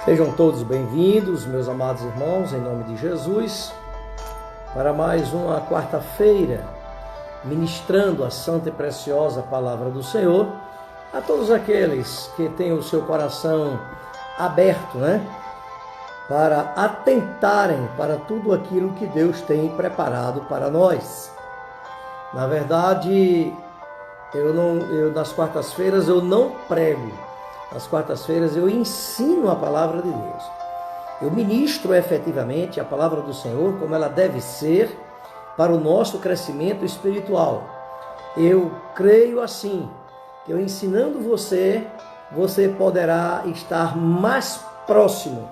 Sejam todos bem-vindos, meus amados irmãos, em nome de Jesus, para mais uma quarta-feira, ministrando a santa e preciosa palavra do Senhor a todos aqueles que têm o seu coração aberto, para atentarem para tudo aquilo que Deus tem preparado para nós. Na verdade, nas quartas-feiras eu não prego. Nas quartas-feiras eu ensino a palavra de Deus. Eu ministro efetivamente a palavra do Senhor como ela deve ser para o nosso crescimento espiritual. Eu creio assim, que eu ensinando você poderá estar mais próximo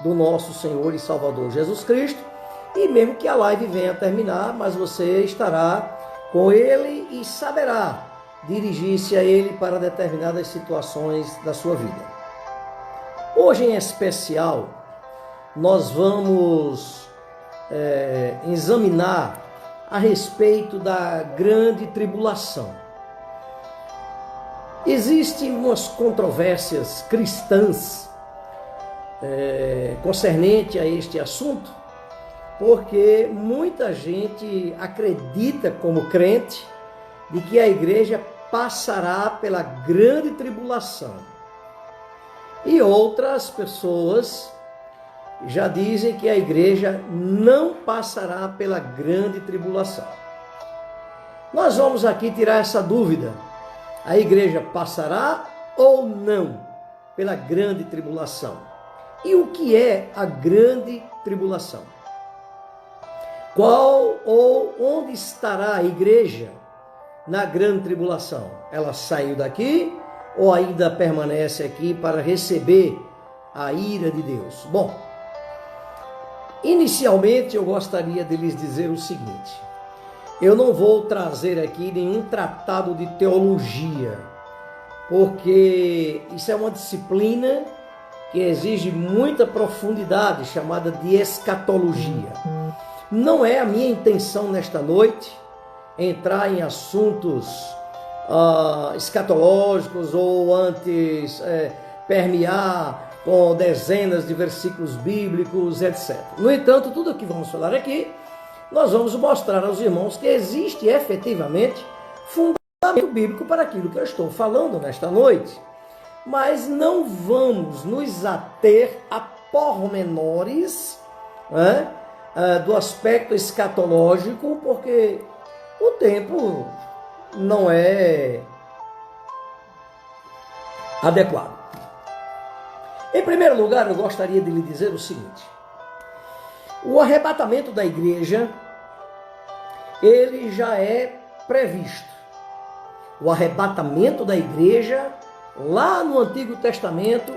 do nosso Senhor e Salvador Jesus Cristo, e mesmo que a live venha a terminar, mas você estará com Ele e saberá dirigir-se a Ele para determinadas situações da sua vida. Hoje em especial, nós vamos examinar a respeito da grande tribulação. Existem umas controvérsias cristãs concernente a este assunto, porque muita gente acredita como crente de que a igreja passará pela grande tribulação. E outras pessoas já dizem que a igreja não passará pela grande tribulação. Nós vamos aqui tirar essa dúvida. A igreja passará ou não pela grande tribulação? E o que é a grande tribulação? Qual ou onde estará a igreja na grande tribulação? Ela saiu daqui ou ainda permanece aqui para receber a ira de Deus? Bom, inicialmente eu gostaria de lhes dizer o seguinte: eu não vou trazer aqui nenhum tratado de teologia, porque isso é uma disciplina que exige muita profundidade, chamada de escatologia. Não é a minha intenção nesta noite entrar em assuntos escatológicos ou antes permear com dezenas de versículos bíblicos, etc. No entanto, tudo o que vamos falar aqui, nós vamos mostrar aos irmãos que existe efetivamente fundamento bíblico para aquilo que eu estou falando nesta noite. Mas não vamos nos ater a pormenores do aspecto escatológico, porque o tempo não é adequado. Em primeiro lugar, eu gostaria de lhe dizer o seguinte: o arrebatamento da igreja, ele já é previsto. O arrebatamento da igreja, lá no Antigo Testamento,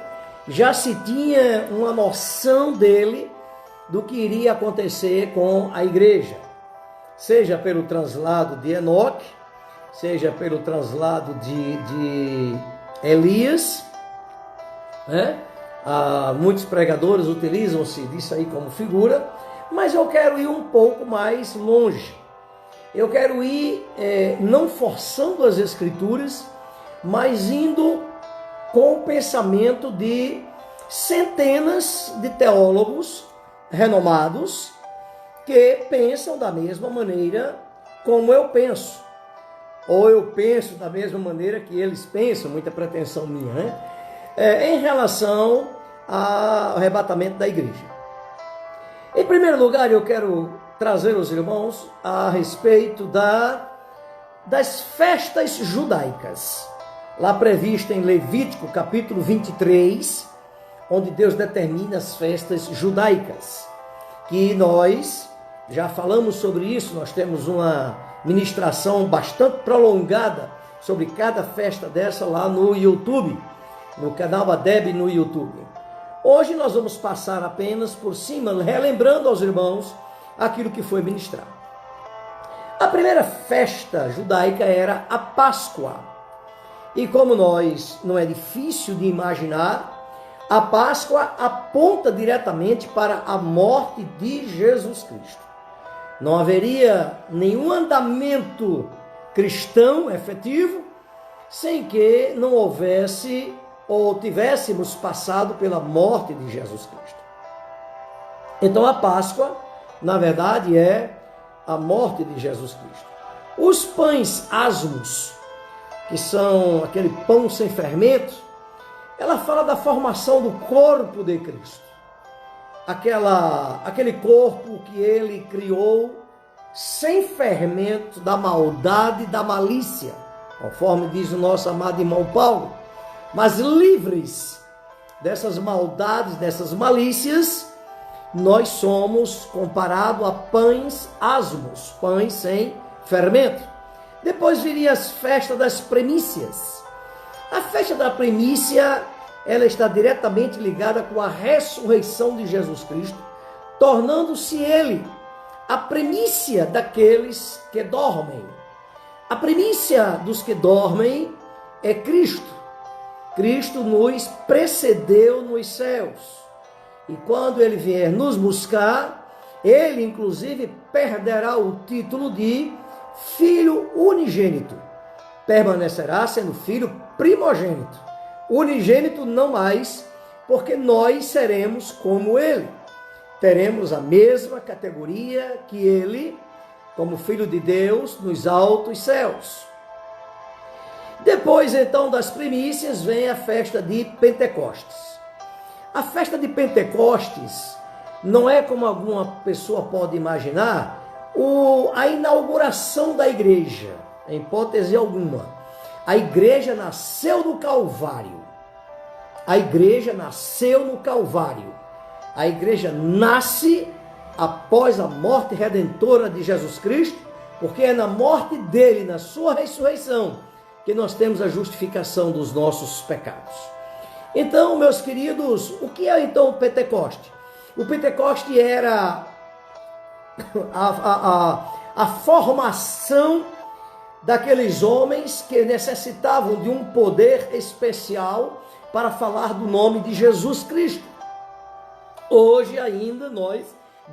já se tinha uma noção dele, do que iria acontecer com a igreja. Seja pelo translado de Enoque, seja pelo translado de Elias, muitos pregadores utilizam-se disso aí como figura, mas eu quero ir um pouco mais longe. Eu quero ir não forçando as escrituras, mas indo com o pensamento de centenas de teólogos renomados que pensam da mesma maneira como eu penso, ou eu penso da mesma maneira que eles pensam, muita pretensão minha, em relação ao arrebatamento da igreja. Em primeiro lugar, eu quero trazer aos irmãos a respeito das festas judaicas, lá prevista em Levítico capítulo 23, onde Deus determina as festas judaicas, que nós já falamos sobre isso. Nós temos uma ministração bastante prolongada sobre cada festa dessa lá no YouTube, no canal Adeb no YouTube. Hoje nós vamos passar apenas por cima, relembrando aos irmãos aquilo que foi ministrado. A primeira festa judaica era a Páscoa, e como não é difícil de imaginar, a Páscoa aponta diretamente para a morte de Jesus Cristo. Não haveria nenhum andamento cristão efetivo sem que não houvesse ou tivéssemos passado pela morte de Jesus Cristo. Então a Páscoa, na verdade, é a morte de Jesus Cristo. Os pães asmos, que são aquele pão sem fermento, ela fala da formação do corpo de Cristo. Aquele corpo que ele criou sem fermento da maldade e da malícia, conforme diz o nosso amado irmão Paulo, mas livres dessas maldades, dessas malícias, nós somos comparado a pães asmos, pães sem fermento. Depois viria as festas das primícias. A festa da primícia, ela está diretamente ligada com a ressurreição de Jesus Cristo, tornando-se ele a primícia daqueles que dormem. A primícia dos que dormem é Cristo. Cristo nos precedeu nos céus. E quando ele vier nos buscar, ele inclusive perderá o título de filho unigênito. Permanecerá sendo filho primogênito. Unigênito não mais, porque nós seremos como ele. Teremos a mesma categoria que ele, como filho de Deus, nos altos céus. Depois, então, das primícias, vem a festa de Pentecostes. A festa de Pentecostes não é, como alguma pessoa pode imaginar, a inauguração da igreja, em hipótese alguma. A igreja nasceu no Calvário. A igreja nasceu no Calvário. A igreja nasce após a morte redentora de Jesus Cristo, porque é na morte dele, na sua ressurreição, que nós temos a justificação dos nossos pecados. Então, meus queridos, o que é então o Pentecoste? O Pentecoste era a formação daqueles homens que necessitavam de um poder especial para falar do nome de Jesus Cristo. Hoje ainda nós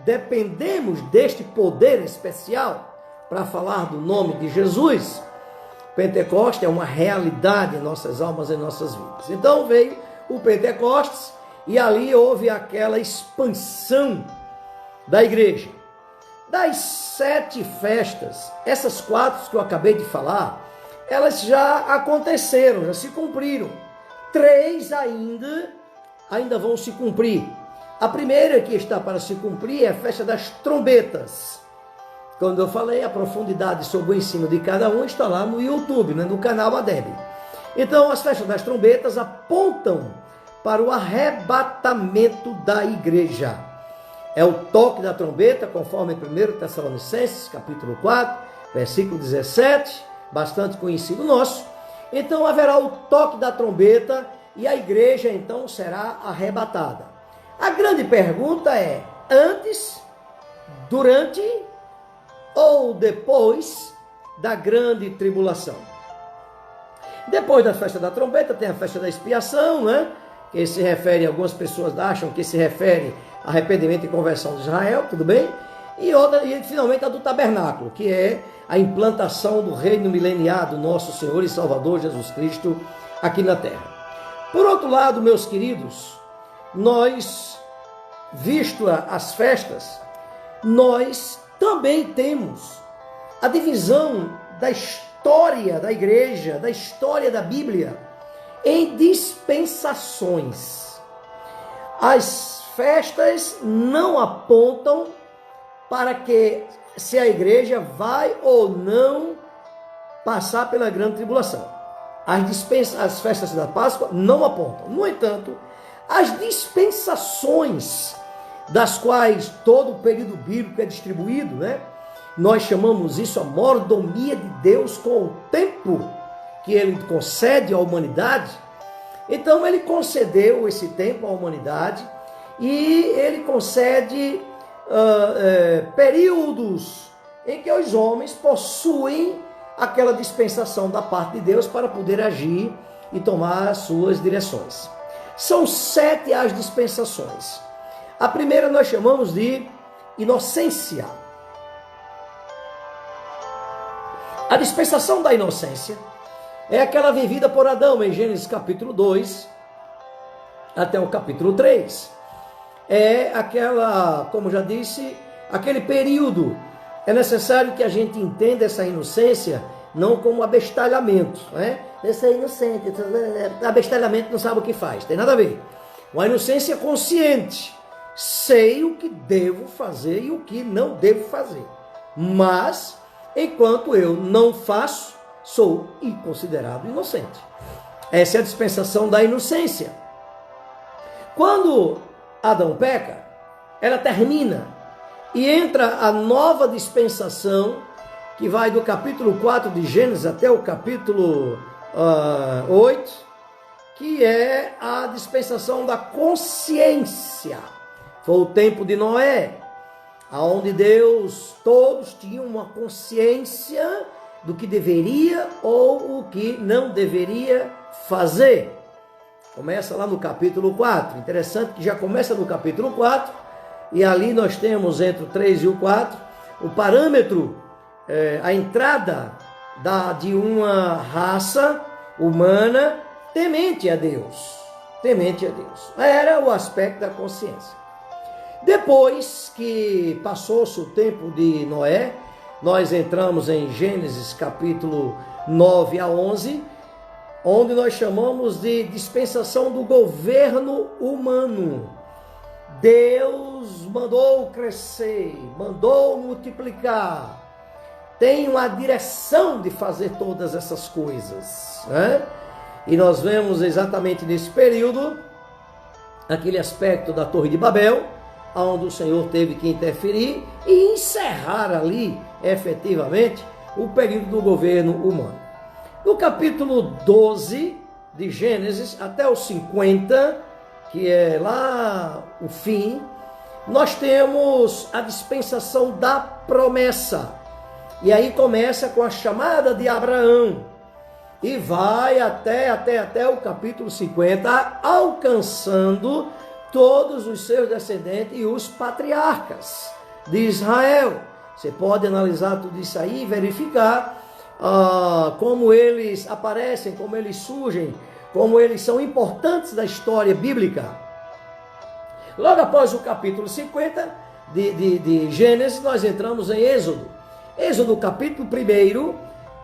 dependemos deste poder especial para falar do nome de Jesus. Pentecostes é uma realidade em nossas almas e em nossas vidas. Então veio o Pentecostes e ali houve aquela expansão da igreja. Das 7 festas, essas 4 que eu acabei de falar, elas já aconteceram, já se cumpriram. 3 ainda vão se cumprir. A primeira que está para se cumprir é a festa das trombetas. Quando eu falei a profundidade sobre o ensino de cada um, está lá no YouTube, no canal ADEB. Então, as festas das trombetas apontam para o arrebatamento da igreja. É o toque da trombeta, conforme 1 Tessalonicenses, capítulo 4, versículo 17, bastante conhecido nosso. Então, haverá o toque da trombeta e a igreja, então, será arrebatada. A grande pergunta é, antes, durante ou depois da grande tribulação? Depois da festa da trombeta tem a festa da expiação, né? Que se refere, algumas pessoas acham que se refere a arrependimento e conversão de Israel, tudo bem? E finalmente a do tabernáculo, que é a implantação do reino mileniar do nosso Senhor e Salvador Jesus Cristo aqui na terra. Por outro lado, meus queridos, nós, visto as festas, nós também temos a divisão da história da igreja, da história da Bíblia, em dispensações. As festas não apontam para que se a igreja vai ou não passar pela grande tribulação. As festas da Páscoa não apontam. No entanto, as dispensações das quais todo o período bíblico é distribuído, né? Nós chamamos isso a mordomia de Deus com o tempo que ele concede à humanidade. Então ele concedeu esse tempo à humanidade e ele concede períodos em que os homens possuem aquela dispensação da parte de Deus para poder agir e tomar as suas direções. São 7 as dispensações. A primeira nós chamamos de inocência. A dispensação da inocência é aquela vivida por Adão em Gênesis capítulo 2, até o capítulo 3. É aquela, como já disse, aquele período. É necessário que a gente entenda essa inocência não como abestalhamento, né? Esse é inocente, abestalhamento não sabe o que faz, tem nada a ver. Uma inocência consciente, sei o que devo fazer e o que não devo fazer, mas enquanto eu não faço, sou considerado inocente. Essa é a dispensação da inocência. Quando Adão peca, ela termina e entra a nova dispensação, que vai do capítulo 4 de Gênesis até o capítulo 8, que é a dispensação da consciência. Foi o tempo de Noé, onde todos tinham uma consciência do que deveria ou o que não deveria fazer. Começa lá no capítulo 4. Interessante que já começa no capítulo 4, e ali nós temos entre o 3 e o 4, o parâmetro, a entrada de uma raça humana temente a Deus. Temente a Deus. Era o aspecto da consciência. Depois que passou-se o tempo de Noé, nós entramos em Gênesis capítulo 9 a 11, onde nós chamamos de dispensação do governo humano. Deus mandou crescer, mandou multiplicar, tem uma direção de fazer todas essas coisas, né? E nós vemos exatamente nesse período aquele aspecto da Torre de Babel, onde o Senhor teve que interferir e encerrar ali, efetivamente, o período do governo humano. No capítulo 12 de Gênesis até o 50, que é lá o fim, nós temos a dispensação da promessa. E aí começa com a chamada de Abraão e vai até o capítulo 50, alcançando todos os seus descendentes e os patriarcas de Israel. Você pode analisar tudo isso aí e verificar como eles aparecem, como eles surgem, como eles são importantes da história bíblica. Logo após o capítulo 50 de Gênesis, nós entramos em Êxodo. Êxodo capítulo 1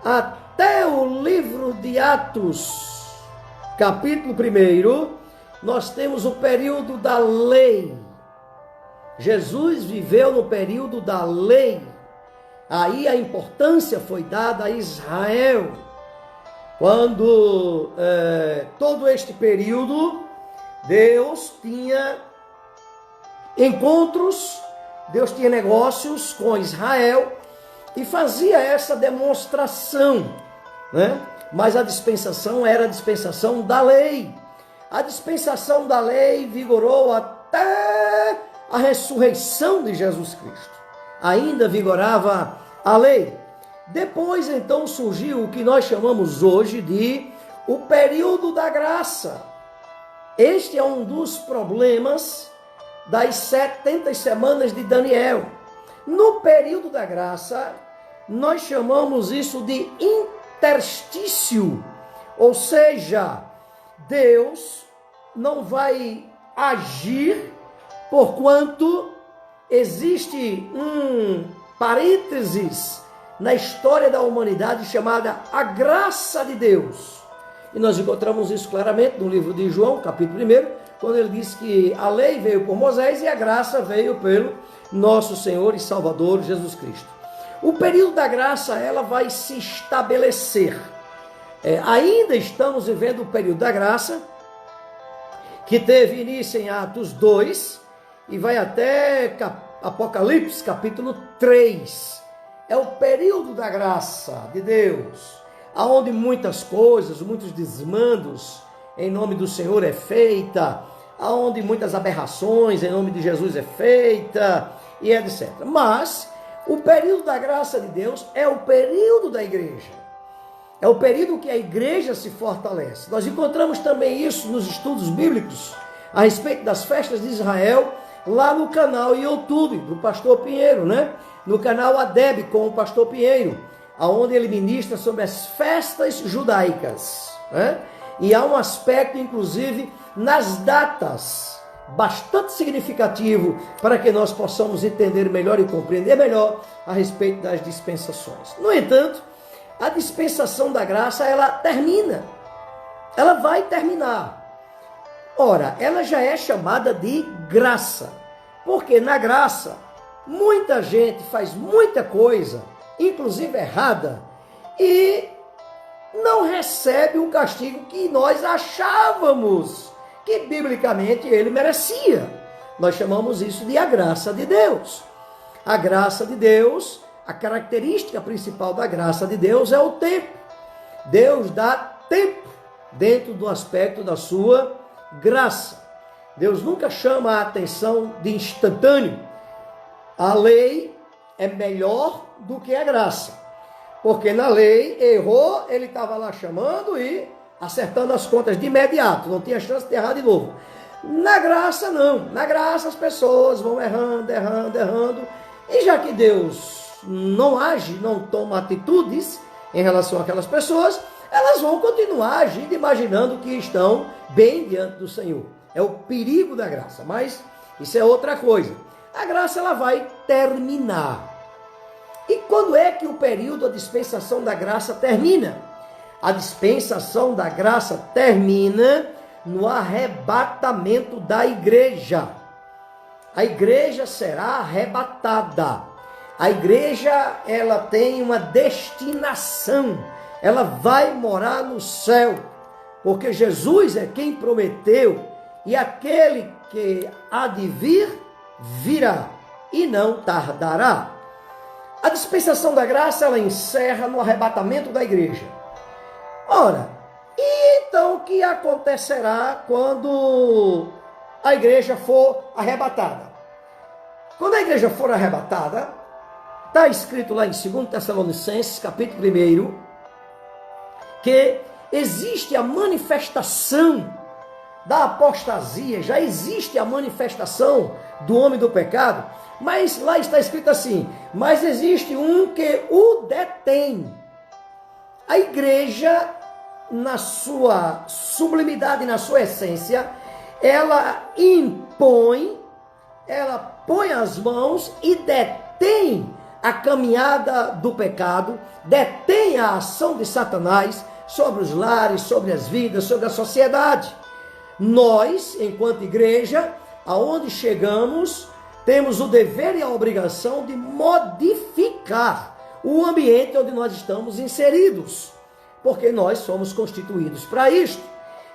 até o livro de Atos, capítulo 1, nós temos o período da lei. Jesus viveu no período da lei. Aí a importância foi dada a Israel. Quando todo este período, Deus tinha encontros, Deus tinha negócios com Israel e fazia essa demonstração, né? Mas a dispensação era a dispensação da lei. A dispensação da lei vigorou até a ressurreição de Jesus Cristo. Ainda vigorava a lei. Depois, então, surgiu o que nós chamamos hoje de o período da graça. Este é um dos problemas das 70 semanas de Daniel. No período da graça, nós chamamos isso de interstício, ou seja, Deus não vai agir porquanto existe um parênteses na história da humanidade chamada a graça de Deus. E nós encontramos isso claramente no livro de João, capítulo 1, quando ele diz que a lei veio por Moisés e a graça veio pelo nosso Senhor e Salvador Jesus Cristo. O período da graça, ela vai se estabelecer. Ainda estamos vivendo o período da graça, que teve início em Atos 2 e vai até Apocalipse, capítulo 3. É o período da graça de Deus, aonde muitas coisas, muitos desmandos em nome do Senhor é feita, aonde muitas aberrações em nome de Jesus é feita, e etc. Mas o período da graça de Deus é o período da igreja. É o período que a igreja se fortalece. Nós encontramos também isso nos estudos bíblicos a respeito das festas de Israel, lá no canal YouTube do Pastor Pinheiro, né? No canal ADEB com o Pastor Pinheiro, onde ele ministra sobre as festas judaicas, né? E há um aspecto, inclusive, nas datas, bastante significativo para que nós possamos entender melhor e compreender melhor a respeito das dispensações. No entanto, a dispensação da graça, ela termina, ela vai terminar. Ora, ela já é chamada de graça, porque na graça, muita gente faz muita coisa, inclusive errada, e não recebe o castigo que nós achávamos que biblicamente ele merecia. Nós chamamos isso de a graça de Deus. A graça de Deus, a característica principal da graça de Deus é o tempo. Deus dá tempo dentro do aspecto da sua graça. Deus nunca chama a atenção de instantâneo. A lei é melhor do que a graça. Porque na lei, errou, ele estava lá chamando e acertando as contas de imediato. Não tinha chance de errar de novo. Na graça, não. Na graça, as pessoas vão errando. E já que Deus não age, não toma atitudes em relação àquelas pessoas, elas vão continuar agindo, imaginando que estão bem diante do Senhor. É o perigo da graça. Mas isso é outra coisa. A graça, ela vai terminar. E quando é que o período da dispensação da graça termina? A dispensação da graça termina no arrebatamento da igreja. A igreja será arrebatada. A igreja, ela tem uma destinação. Ela vai morar no céu. Porque Jesus é quem prometeu. E aquele que há de vir, virá. E não tardará. A dispensação da graça, ela encerra no arrebatamento da igreja. Ora, e então o que acontecerá quando a igreja for arrebatada? Quando a igreja for arrebatada, está escrito lá em 2 Tessalonicenses, capítulo 1, que existe a manifestação da apostasia, já existe a manifestação do homem do pecado, mas lá está escrito assim, mas existe um que o detém. A igreja, na sua sublimidade, na sua essência, ela impõe, ela põe as mãos e detém a caminhada do pecado, detém a ação de Satanás sobre os lares, sobre as vidas, sobre a sociedade. Nós, enquanto igreja, aonde chegamos, temos o dever e a obrigação de modificar o ambiente onde nós estamos inseridos, porque nós somos constituídos para isto.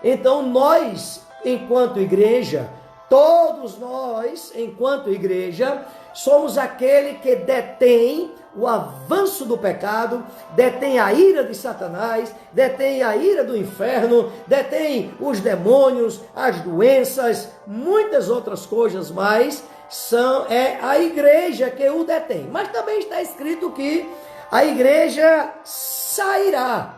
Então nós, enquanto igreja, todos nós, enquanto igreja, somos aquele que detém o avanço do pecado, detém a ira de Satanás, detém a ira do inferno, detém os demônios, as doenças, muitas outras coisas mais, é a igreja que o detém. Mas também está escrito que a igreja sairá.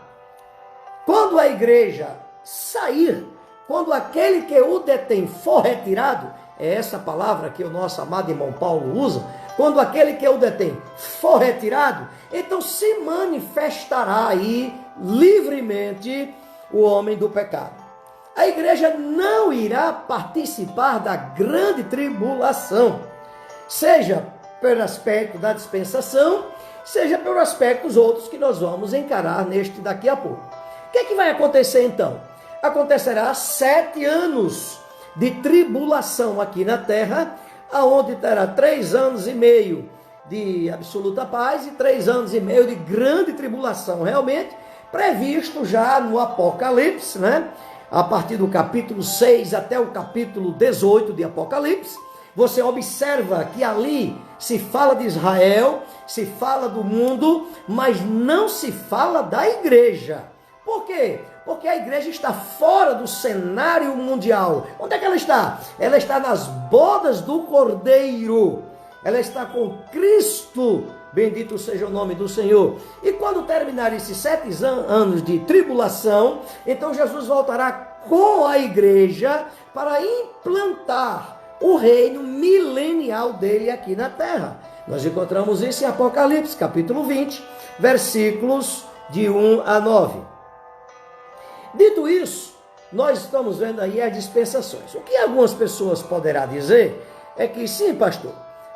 Quando a igreja sair, quando aquele que o detém for retirado, é essa palavra que o nosso amado irmão Paulo usa, quando aquele que o detém for retirado, então se manifestará aí livremente o homem do pecado. A igreja não irá participar da grande tribulação, seja pelo aspecto da dispensação, seja pelos aspectos outros que nós vamos encarar neste daqui a pouco. O que é que vai acontecer então? Acontecerá 7 anos de tribulação aqui na terra, aonde terá 3 anos e meio de absoluta paz e 3 anos e meio de grande tribulação, realmente previsto já no Apocalipse, né? A partir do capítulo 6 até o capítulo 18 de Apocalipse, você observa que ali se fala de Israel, se fala do mundo, mas não se fala da igreja. Por quê? Porque a igreja está fora do cenário mundial. Onde é que ela está? Ela está nas bodas do Cordeiro. Ela está com Cristo. Bendito seja o nome do Senhor. E quando terminar esses 7 anos de tribulação, então Jesus voltará com a igreja para implantar o reino milenial dele aqui na terra. Nós encontramos isso em Apocalipse, capítulo 20, versículos de 1 a 9. Dito isso, nós estamos vendo aí as dispensações. O que algumas pessoas poderão dizer é que sim, pastor,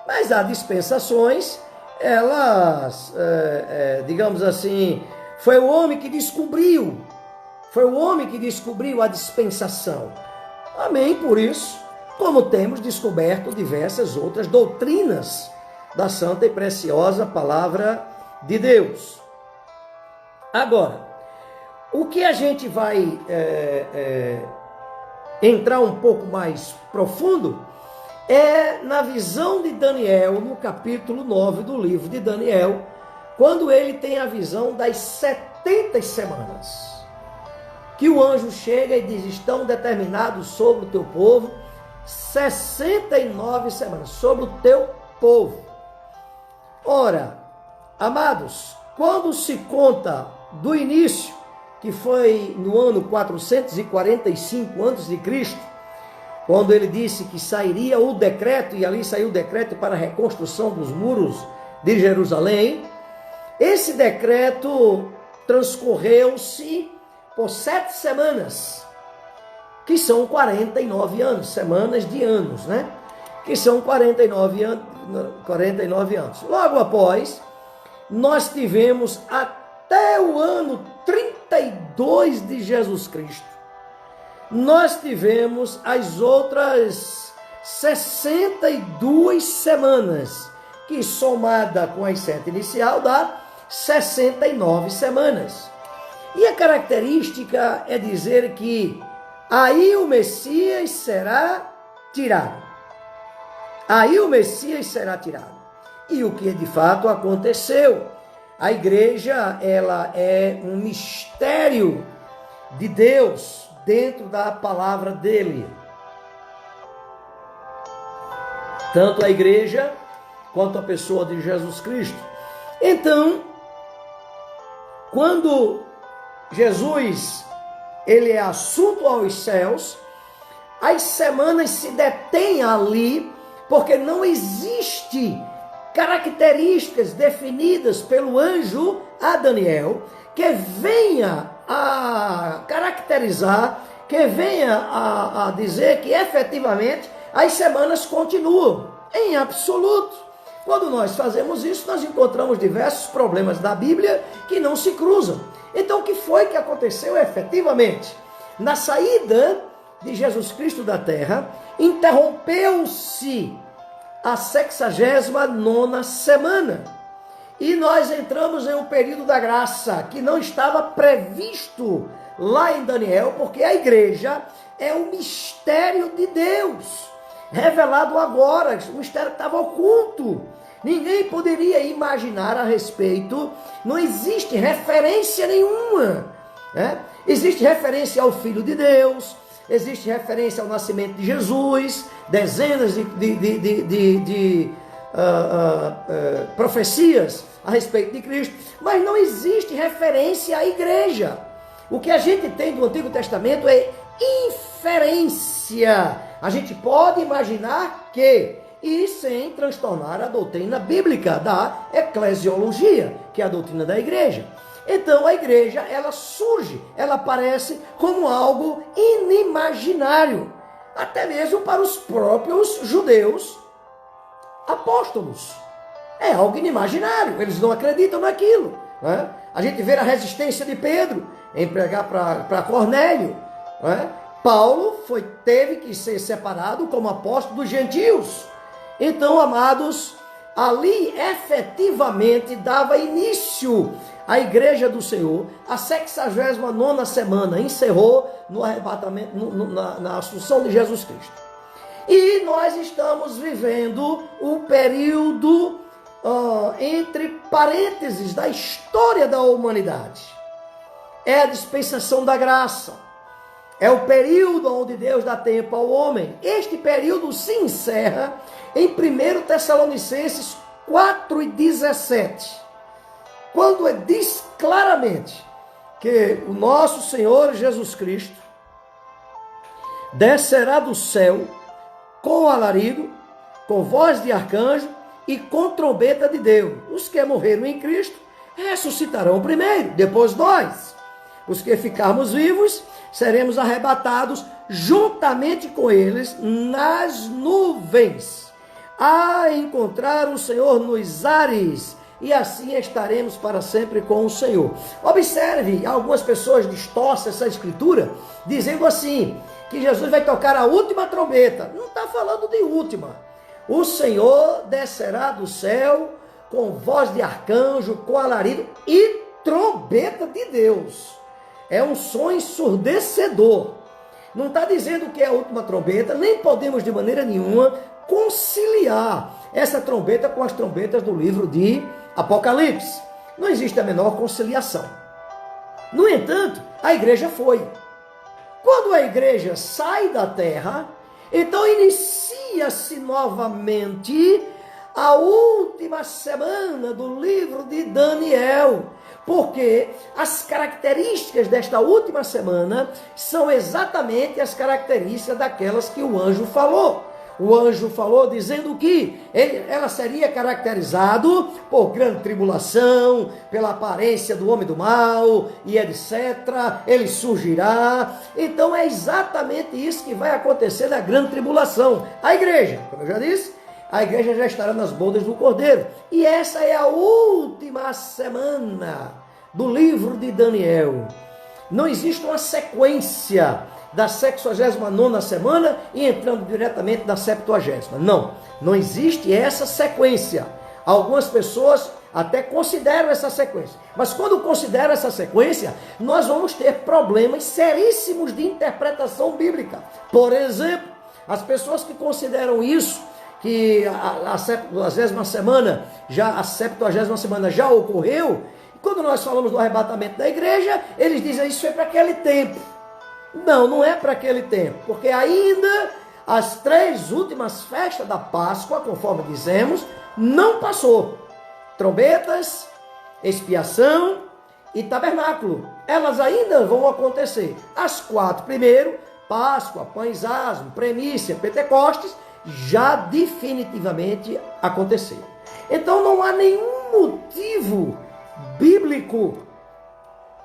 mas as dispensações, elas, digamos assim, foi o homem que descobriu a dispensação. Amém, por isso, como temos descoberto diversas outras doutrinas da santa e preciosa palavra de Deus. Agora, o que a gente vai entrar um pouco mais profundo é na visão de Daniel, no capítulo 9 do livro de Daniel, quando ele tem a visão das 70 semanas. Que o anjo chega e diz, estão determinados sobre o teu povo 69 semanas, sobre o teu povo. Ora, amados, quando se conta do início, que foi no ano 445 a.C., quando ele disse que sairia o decreto, e ali saiu o decreto para a reconstrução dos muros de Jerusalém, esse decreto transcorreu-se por 7 semanas, que são 49 anos, semanas de anos, né? Que são 49 anos. Logo após, nós tivemos até o ano 32 de Jesus Cristo, nós tivemos as outras 62 semanas, que somada com as 7 inicial dá 69 semanas. E a característica é dizer que aí o Messias será tirado. Aí o Messias será tirado. E o que de fato aconteceu? A igreja, ela é um mistério de Deus dentro da palavra dele. Tanto a igreja quanto a pessoa de Jesus Cristo. Então, quando Jesus, ele é assunto aos céus, as semanas se detêm ali, porque não existe características definidas pelo anjo a Daniel, que venha a caracterizar, que venha a dizer que efetivamente as semanas continuam em absoluto. Quando nós fazemos isso, nós encontramos diversos problemas da Bíblia que não se cruzam. Então, o que foi que aconteceu efetivamente? Na saída de Jesus Cristo da terra, interrompeu-se a 69ª semana. E nós entramos em um período da graça que não estava previsto lá em Daniel, porque a igreja é um mistério de Deus, revelado agora, o mistério estava oculto. Ninguém poderia imaginar a respeito, não existe referência nenhuma. Existe referência ao Filho de Deus, existe referência ao nascimento de Jesus, dezenas de profecias a respeito de Cristo, mas não existe referência à igreja. O que a gente tem do Antigo Testamento é inferência. A gente pode imaginar que, e sem transtornar a doutrina bíblica da eclesiologia, que é a doutrina da igreja. Então a igreja, ela surge, ela aparece como algo inimaginário, até mesmo para os próprios judeus apóstolos. É algo inimaginário, eles não acreditam naquilo, né? A gente vê a resistência de Pedro em pregar para Cornélio, né? Paulo teve que ser separado como apóstolo dos gentios. Então, amados, ali efetivamente dava início a igreja do Senhor. A 69ª semana encerrou no arrebatamento, na assunção de Jesus Cristo. E nós estamos vivendo o período entre parênteses da história da humanidade. É a dispensação da graça. É o período onde Deus dá tempo ao homem. Este período se encerra em 1 Tessalonicenses 4:17, quando diz claramente que o nosso Senhor Jesus Cristo descerá do céu com alarido, com voz de arcanjo e com trombeta de Deus. Os que morreram em Cristo ressuscitarão primeiro, depois nós. os que ficarmos vivos, seremos arrebatados juntamente com eles nas nuvens, a encontrar o Senhor nos ares, e assim estaremos para sempre com o Senhor. Observe, algumas pessoas distorcem essa escritura, dizendo assim, que Jesus vai tocar a última trombeta. Não está falando de última. O Senhor descerá do céu com voz de arcanjo, com alarido e trombeta de Deus. É um som ensurdecedor. Não está dizendo que é a última trombeta, nem podemos de maneira nenhuma conciliar essa trombeta com as trombetas do livro de Apocalipse. Não existe a menor conciliação. No entanto, a igreja foi. Quando a igreja sai da terra, então inicia-se novamente a última semana do livro de Daniel, porque as características desta última semana são exatamente as características daquelas que o anjo falou. O anjo falou dizendo que ela seria caracterizado por grande tribulação, pela aparência do homem do mal e etc. Ele surgirá. Então é exatamente isso que vai acontecer na grande tribulação. A igreja, como eu já disse, a igreja já estará nas bodas do Cordeiro. E essa é a última semana do livro de Daniel. Não existe uma sequência da 69ª semana e entrando diretamente na 70ª. Não existe essa sequência. Algumas pessoas até consideram essa sequência. Mas quando consideram essa sequência, nós vamos ter problemas seríssimos de interpretação bíblica. Por exemplo, as pessoas que consideram isso, que a 70ª semana, a 70ª semana já ocorreu, quando nós falamos do arrebatamento da igreja, eles dizem isso é para aquele tempo. Não é para aquele tempo, porque ainda as 3 últimas festas da Páscoa, conforme dizemos, não passou. Trombetas, expiação e tabernáculo, elas ainda vão acontecer. As 4 primeiro, Páscoa, Pães Asmos, Primícia, Pentecostes, já definitivamente aconteceram. Então não há nenhum motivo bíblico,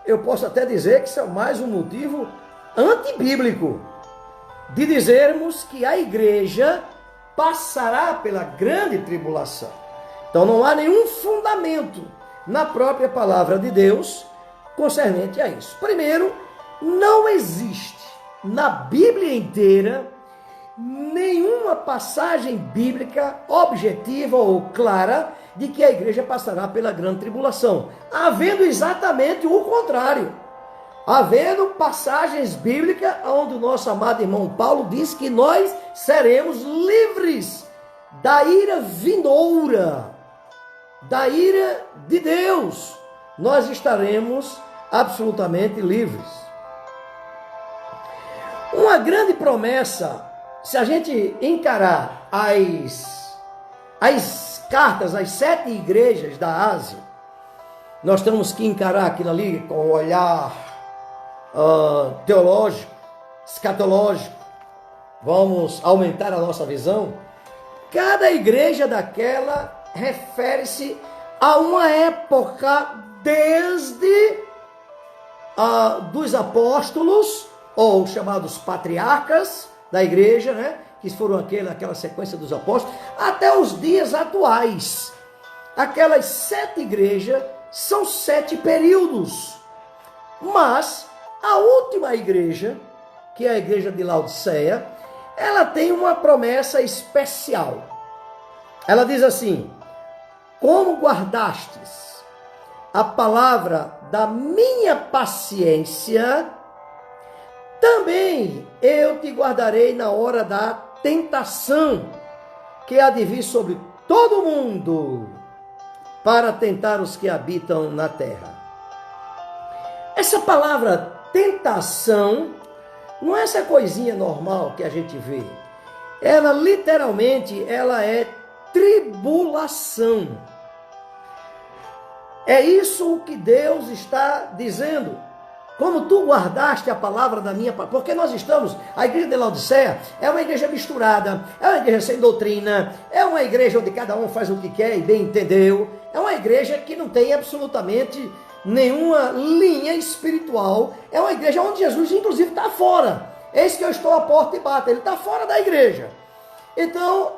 eu posso até dizer que isso é mais um motivo antibíblico, de dizermos que a igreja passará pela grande tribulação. Então não há nenhum fundamento na própria palavra de Deus concernente a isso. Primeiro, não existe na Bíblia inteira nenhuma passagem bíblica objetiva ou clara de que a igreja passará pela grande tribulação, havendo exatamente o contrário. Havendo passagens bíblicas onde o nosso amado irmão Paulo diz que nós seremos livres da ira vindoura, da ira de Deus. Nós estaremos absolutamente livres. Uma grande promessa, se a gente encarar as cartas às 7 igrejas da Ásia, nós temos que encarar aquilo ali com um olhar teológico, escatológico. Vamos aumentar a nossa visão. Cada igreja daquela refere-se a uma época desde dos apóstolos, ou chamados patriarcas da igreja, né? Que foram aquela sequência dos apóstolos, até os dias atuais. Aquelas 7 igrejas são 7 períodos. Mas a última igreja, que é a igreja de Laodiceia, ela tem uma promessa especial. Ela diz assim: como guardastes a palavra da minha paciência, também eu te guardarei na hora da tentação, que há de vir sobre todo mundo, para tentar os que habitam na terra. Essa palavra tentação não é essa coisinha normal que a gente vê. Ela literalmente, ela é tribulação. É isso que Deus está dizendo. Como tu guardaste a palavra da minha... Porque nós estamos... A igreja de Laodiceia é uma igreja misturada, é uma igreja sem doutrina, é uma igreja onde cada um faz o que quer e bem entendeu. É uma igreja que não tem absolutamente nenhuma linha espiritual. É uma igreja onde Jesus, inclusive, está fora. Eis que eu estou à porta e bato. Ele está fora da igreja. Então,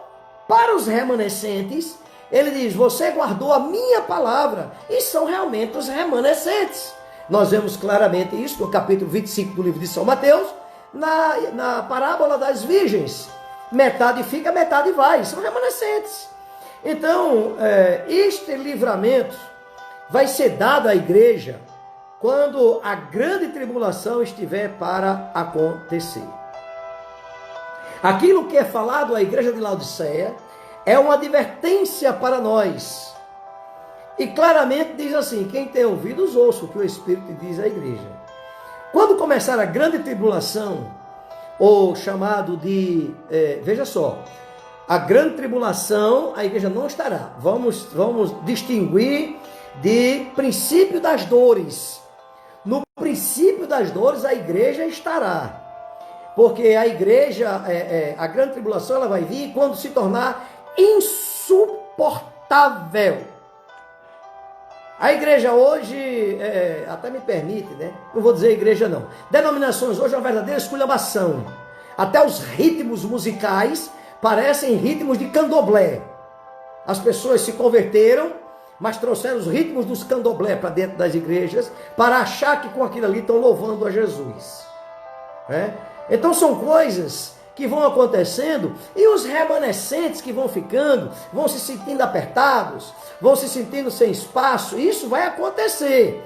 para os remanescentes, ele diz, você guardou a minha palavra. E são realmente os remanescentes. Nós vemos claramente isso no capítulo 25 do livro de São Mateus, na parábola das virgens. Metade fica, metade vai. São remanescentes. Então, este livramento vai ser dado à igreja quando a grande tribulação estiver para acontecer. Aquilo que é falado à igreja de Laodiceia é uma advertência para nós. E claramente diz assim, quem tem ouvidos, ouça o que o Espírito diz à igreja. Quando começar a grande tribulação, ou chamado de, veja só, a grande tribulação, a igreja não estará. Vamos distinguir de princípio das dores. No princípio das dores, a igreja estará. Porque a igreja, a grande tribulação, ela vai vir quando se tornar insuportável. A igreja hoje, até me permite, né? Não vou dizer igreja não. Denominações hoje é uma verdadeira esculhambação. Até os ritmos musicais parecem ritmos de candomblé. As pessoas se converteram, mas trouxeram os ritmos dos candomblé para dentro das igrejas, para achar que com aquilo ali estão louvando a Jesus. Então são coisas que vão acontecendo, e os remanescentes que vão ficando, vão se sentindo apertados, vão se sentindo sem espaço. Isso vai acontecer.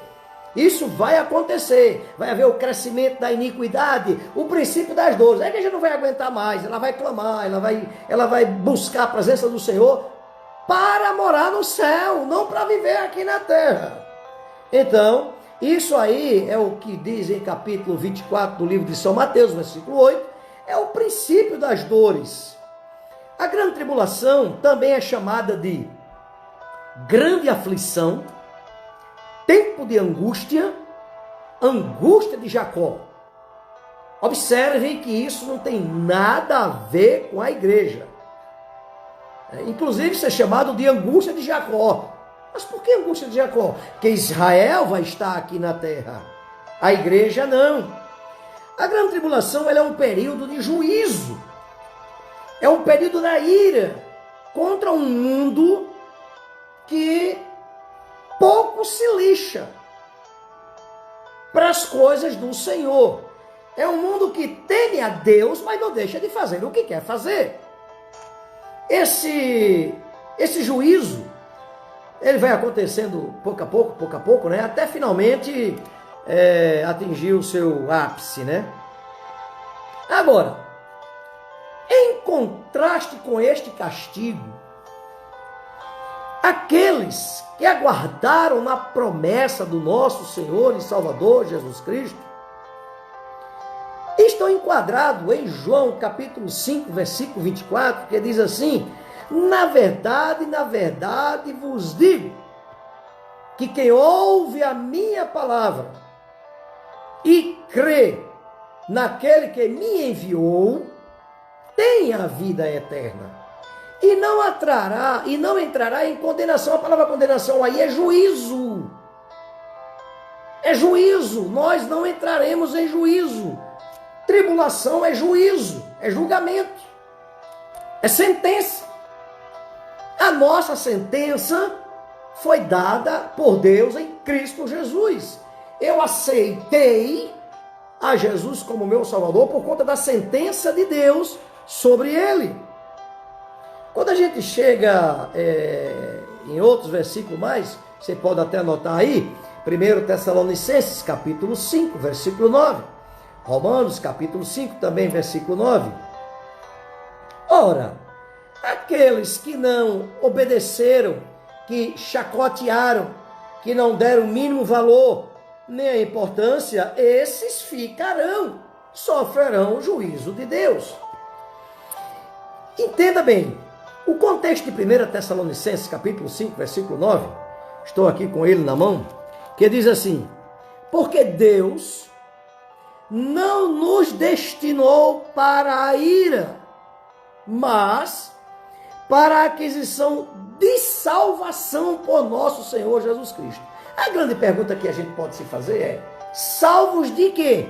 Isso vai acontecer. Vai haver o crescimento da iniquidade, o princípio das dores. A igreja não vai aguentar mais, ela vai clamar, ela vai buscar a presença do Senhor para morar no céu, não para viver aqui na terra. Então, isso aí é o que diz em capítulo 24 do livro de São Mateus, versículo 8, é o princípio das dores. A grande tribulação também é chamada de grande aflição, tempo de angústia, angústia de Jacó. Observem que isso não tem nada a ver com a igreja. Inclusive, isso é chamado de angústia de Jacó. Mas por que angústia de Jacó? Porque Israel vai estar aqui na terra. A igreja não. A grande tribulação, ela é um período de juízo. É um período da ira contra um mundo que pouco se lixa para as coisas do Senhor. É um mundo que teme a Deus, mas não deixa de fazer o que quer fazer. Esse juízo, ele vai acontecendo pouco a pouco, né? Até finalmente atingir o seu ápice, né? Agora, em contraste com este castigo, aqueles que aguardaram na promessa do nosso Senhor e Salvador Jesus Cristo, estão enquadrados em João capítulo 5, versículo 24, que diz assim: na verdade vos digo, que quem ouve a minha palavra e crê naquele que me enviou, tem a vida eterna. E não entrará em condenação. A palavra condenação aí é juízo. É juízo. Nós não entraremos em juízo. Tribulação é juízo, é julgamento, é sentença. A nossa sentença foi dada por Deus em Cristo Jesus. Eu aceitei a Jesus como meu Salvador por conta da sentença de Deus sobre ele. Quando a gente chega em outros versículos mais, você pode até anotar aí, 1 Tessalonicenses capítulo 5, versículo 9. Romanos capítulo 5 também, versículo 9. Ora, aqueles que não obedeceram, que chacotearam, que não deram o mínimo valor, nem a importância, esses ficarão, sofrerão o juízo de Deus. Entenda bem, o contexto de 1 Tessalonicenses capítulo 5, versículo 9, estou aqui com ele na mão, que diz assim: porque Deus não nos destinou para a ira, mas para a aquisição de salvação por nosso Senhor Jesus Cristo. A grande pergunta que a gente pode se fazer é: salvos de quê?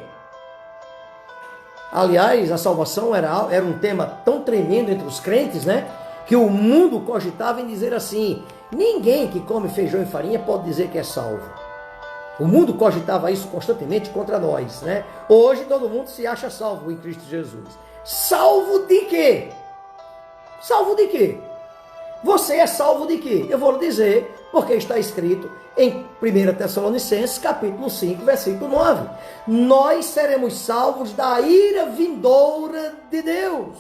Aliás, a salvação era um tema tão tremendo entre os crentes, né? Que o mundo cogitava em dizer assim: ninguém que come feijão e farinha pode dizer que é salvo. O mundo cogitava isso constantemente contra nós, né? Hoje todo mundo se acha salvo em Cristo Jesus. Salvo de quê? Salvo de quê? Você é salvo de quê? Eu vou lhe dizer, porque está escrito em 1 Tessalonicenses, capítulo 5, versículo 9. Nós seremos salvos da ira vindoura de Deus.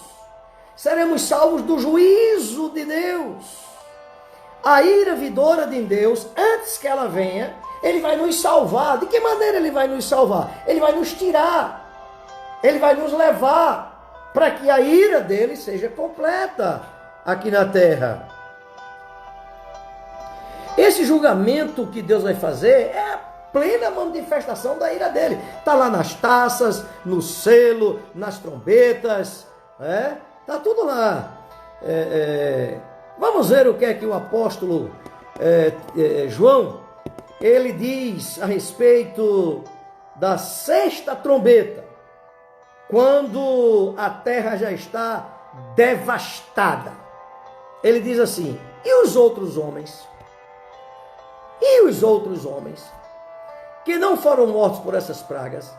Seremos salvos do juízo de Deus. A ira vindoura de Deus, antes que ela venha, Ele vai nos salvar. De que maneira Ele vai nos salvar? Ele vai nos tirar. Ele vai nos levar para que a ira dele seja completa aqui na terra. Esse julgamento que Deus vai fazer é a plena manifestação da ira dele. Está lá nas taças, no selo, nas trombetas, está tudo lá. Vamos ver o que é que o apóstolo João, ele diz a respeito da sexta trombeta, quando a terra já está devastada. Ele diz assim: e os outros homens? E os outros homens que não foram mortos por essas pragas,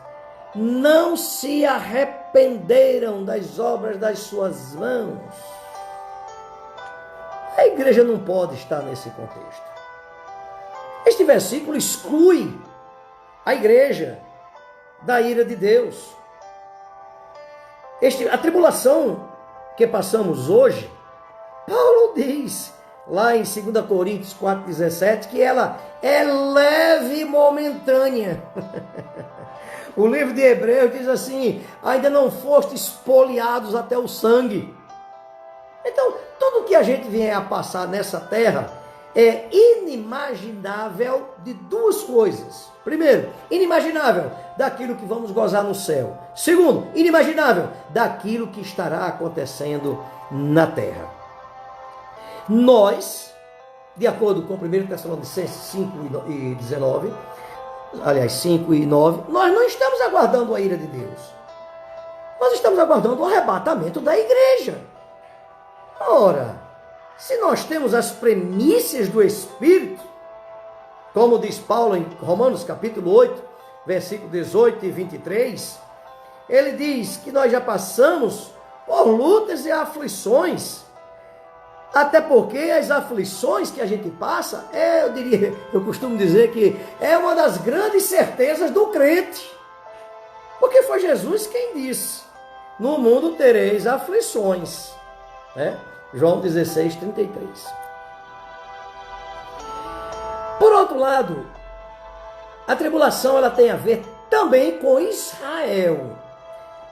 não se arrependeram das obras das suas mãos? A igreja não pode estar nesse contexto. Este versículo exclui a igreja da ira de Deus. A tribulação que passamos hoje, Paulo diz lá em 2 Coríntios 4,17, que ela é leve e momentânea. O livro de Hebreus diz assim: ainda não foste espoliados até o sangue. Então, tudo que a gente vier a passar nessa terra é inimaginável de duas coisas. Primeiro, inimaginável daquilo que vamos gozar no céu. Segundo, inimaginável daquilo que estará acontecendo na terra. Nós, de acordo com 1 Tessalonicenses 5 e 19, aliás 5 e 9, nós não estamos aguardando a ira de Deus. Nós estamos aguardando o arrebatamento da igreja. Ora, se nós temos as premissas do Espírito, como diz Paulo em Romanos capítulo 8, versículo 18 e 23, ele diz que nós já passamos por lutas e aflições, até porque as aflições que a gente passa, eu costumo dizer que é uma das grandes certezas do crente, porque foi Jesus quem disse: no mundo tereis aflições, João 16, 33. Por outro lado, a tribulação ela tem a ver também com Israel.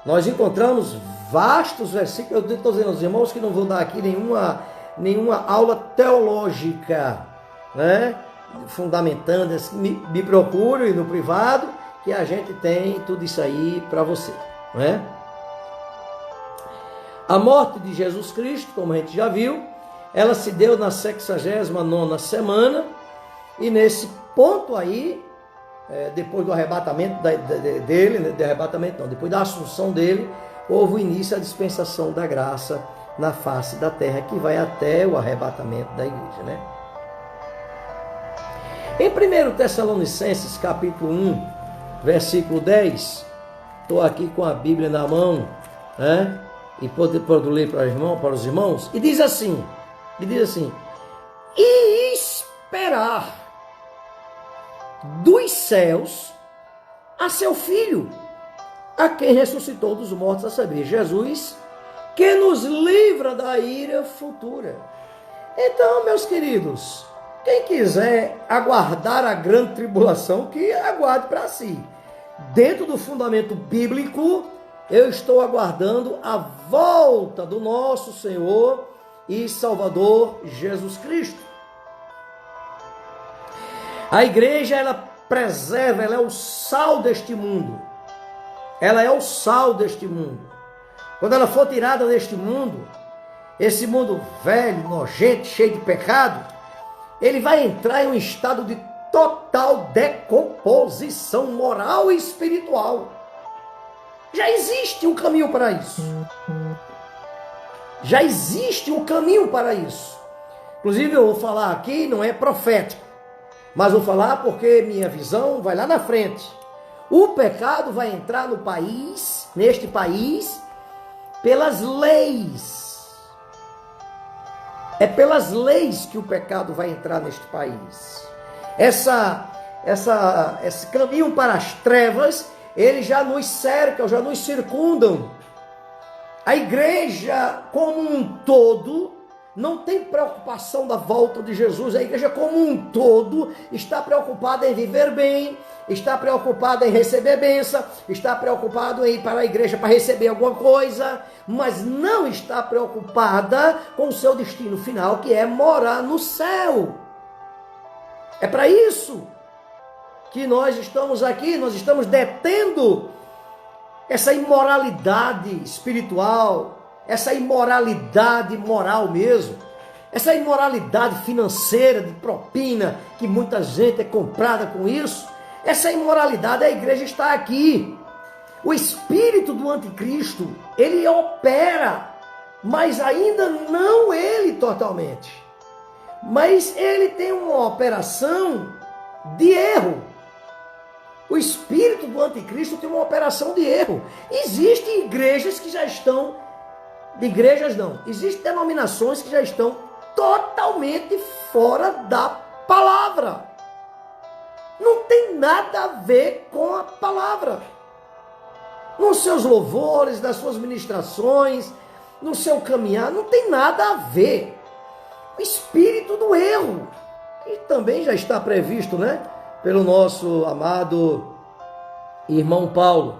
Nós encontramos vastos versículos. Eu estou dizendo aos irmãos que não vou dar aqui nenhuma aula teológica, fundamentando, me procure no privado, que a gente tem tudo isso aí para você, A morte de Jesus Cristo, como a gente já viu, ela se deu na 69ª semana, e nesse ponto aí, depois do arrebatamento dele, depois da assunção dele, houve o início da dispensação da graça na face da terra, que vai até o arrebatamento da igreja, Em 1 Tessalonicenses capítulo 1, versículo 10, estou aqui com a Bíblia na mão, e posso ler para os irmãos, e diz assim, e esperar dos céus a seu Filho, a quem ressuscitou dos mortos, a saber, Jesus, que nos livra da ira futura. Então, meus queridos, quem quiser aguardar a grande tribulação, que aguarde para si. Dentro do fundamento bíblico, eu estou aguardando a volta do nosso Senhor e Salvador Jesus Cristo. A igreja, ela preserva, ela é o sal deste mundo. Ela é o sal deste mundo. Quando ela for tirada deste mundo, esse mundo velho, nojento, cheio de pecado, ele vai entrar em um estado de total decomposição moral e espiritual. Já existe um caminho para isso. Já existe um caminho para isso. Inclusive eu vou falar aqui, não é profético, mas vou falar porque minha visão vai lá na frente. O pecado vai entrar no país, neste país, pelas leis. É pelas leis que o pecado vai entrar neste país. Esse caminho para as trevas, ele já nos cerca, já nos circundam. A igreja como um todo não tem preocupação da volta de Jesus. A igreja como um todo está preocupada em viver bem, está preocupada em receber bênção, está preocupada em ir para a igreja para receber alguma coisa, mas não está preocupada com o seu destino final, que é morar no céu. É para isso que nós estamos aqui, nós estamos detendo essa imoralidade espiritual, essa imoralidade moral mesmo, essa imoralidade financeira de propina, que muita gente é comprada com isso, essa imoralidade, a igreja está aqui. O espírito do anticristo, ele opera, mas ainda não ele totalmente. Mas ele tem uma operação de erro. O espírito do anticristo tem uma operação de erro. Existem igrejas que já estão, existem denominações que já estão totalmente fora da palavra. Não tem nada a ver com a palavra. Nos seus louvores, nas suas ministrações, no seu caminhar, não tem nada a ver. O espírito do erro. E também já está previsto, né? Pelo nosso amado irmão Paulo,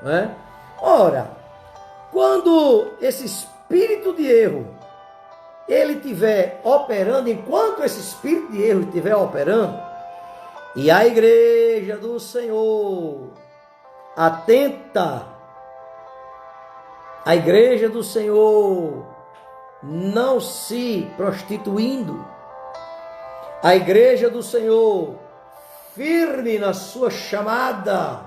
né? Ora, quando esse espírito de erro, ele estiver operando, enquanto esse espírito de erro estiver operando, e a igreja do Senhor atenta, a igreja do Senhor não se prostituindo, a igreja do Senhor firme na sua chamada,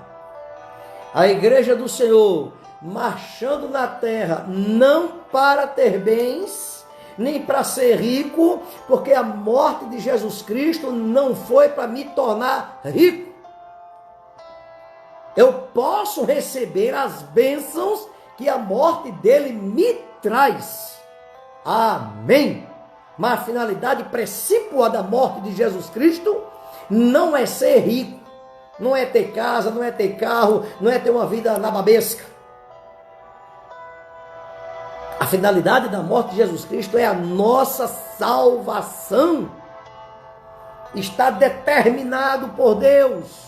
a igreja do Senhor marchando na terra, não para ter bens, nem para ser rico, porque a morte de Jesus Cristo não foi para me tornar rico. Eu posso receber as bênçãos que a morte dele me traz. Amém. Mas a finalidade principal da morte de Jesus Cristo não é ser rico, não é ter casa, não é ter carro, não é ter uma vida nababesca. A finalidade da morte de Jesus Cristo é a nossa salvação. Está determinado por Deus.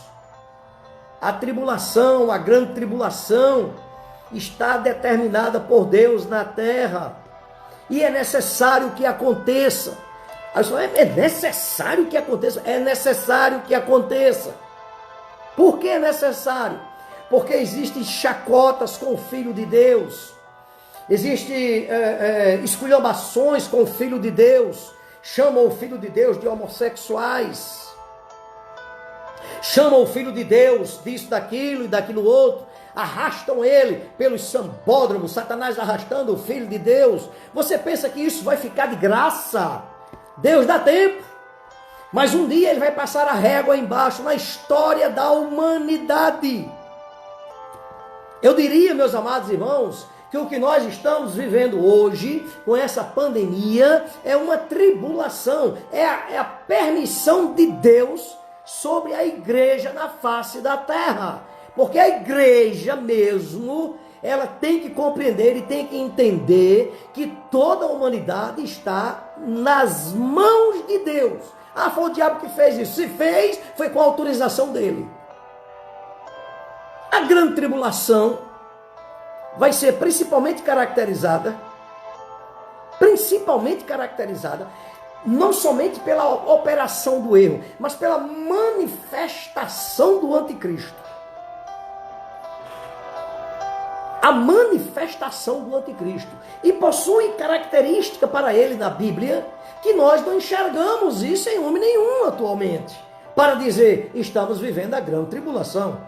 A tribulação, a grande tribulação, está determinada por Deus na terra. E é necessário que aconteça. É necessário que aconteça. É necessário que aconteça. Por que é necessário? Porque existem chacotas com o Filho de Deus. Existem esculhambações com o Filho de Deus. Chamam o Filho de Deus de homossexuais. Chamam o Filho de Deus disso, daquilo e daquilo outro. Arrastam ele pelos sambódromos, Satanás arrastando o Filho de Deus. Você pensa que isso vai ficar de graça? Deus dá tempo. Mas um dia ele vai passar a régua embaixo na história da humanidade. Eu diria, meus amados irmãos, que o que nós estamos vivendo hoje, com essa pandemia, é uma tribulação, é a permissão de Deus sobre a igreja na face da terra. Porque a igreja mesmo, ela tem que compreender e tem que entender que toda a humanidade está nas mãos de Deus. Ah, foi o diabo que fez isso. Se fez, foi com a autorização dele. A grande tribulação vai ser principalmente caracterizada, não somente pela operação do erro, mas pela manifestação do anticristo. A manifestação do anticristo. E possui característica para ele na Bíblia, que nós não enxergamos isso em homem nenhum atualmente. para dizer, estamos vivendo a grande tribulação.